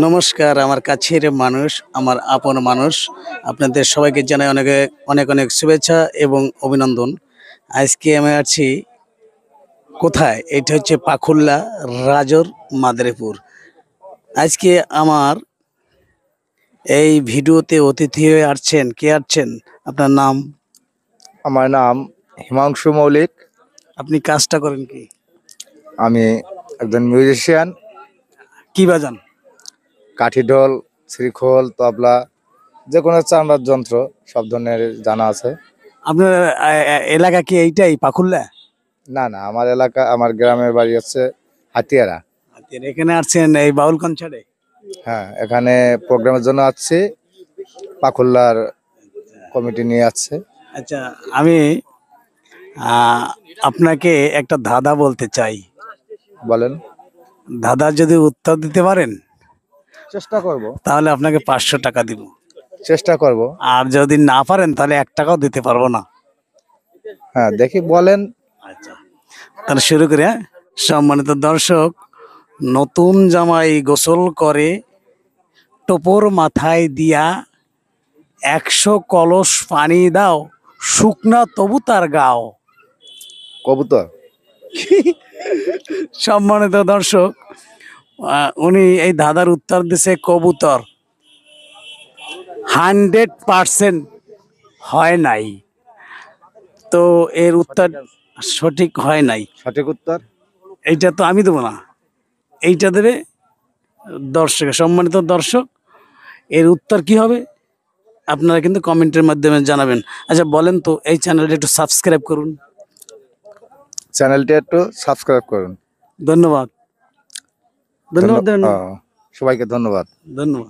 নমস্কার, আমার কাছের মানুষ, আমার আপন মানুষ, আপনাদের সবাইকে জানাই অনেক অনেক অনেক শুভেচ্ছা এবং অভিনন্দন। আজকে আমি আছি কোথায়? এটা হচ্ছে পাখুল্লা রাজর মাদারীপুর। আজকে আমার এই ভিডিওতে অতিথি হয়ে আসছেন, কে আসছেন? আপনার নাম? আমার নাম হিমাংশু মৌলিক। আপনি কাজটা করেন কি? আমি একজন মিউজিশিয়ান। কি বাজান? কাঠি ঢোল, শ্রীখোল, তবলা, যে কোনো চামড়ার যন্ত্র সব ধরনের জানা আছে। আপনার এলাকা কি এইটাই পাখুল্লা? না না, আমার এলাকা, আমার গ্রামের বাড়ি হচ্ছে হাতিয়ারা। আচ্ছা, এখানে আসছেন এই বাউল কনসার্টে? হ্যাঁ, এখানে প্রোগ্রামের জন্য আসছি, পাখুল্লার কমিটি নিয়ে আসছে। আচ্ছা, আমি আহ, আপনাকে একটা ধাঁধা বলতে চাই। বলেন। দাদা যদি উত্তর দিতে পারেন চেষ্টা করব। তাহলে আপনাকে 500 টাকা দিব, চেষ্টা করব। আর যদি না পারেন তাহলে 1 টাকাও দিতে পারবো না। হ্যাঁ, দেখি, বলেন। আচ্ছা, তাহলে শুরু করি। হ্যাঁ? সম্মানিত দর্শক, নতুন জামাই গোসল করে টোপর মাথায় দিয়া 100 কলস পানি দাও, শুকনা তবু তার গাও। কবুতর। সম্মানিত দর্শক, উনি এই দাদার উত্তর দিছে কবুতর। 100% হয় নাই, তো এর উত্তর সঠিক হয় নাই। সঠিক উত্তর এইটা তো আমি দেবো না, এইটা দেবে দর্শক। সম্মানিত দর্শক, এর উত্তর কি হবে আপনারা কিন্তু কমেন্টের মাধ্যমে জানাবেন। আচ্ছা বলেন তো, এই চ্যানেলটা একটু সাবস্ক্রাইব করুন। চ্যানেলটি একটু সাবস্ক্রাইব করুন। ধন্যবাদ, ধন্যবাদ, ধন্যবাদ, সবাইকে ধন্যবাদ। ধন্যবাদ।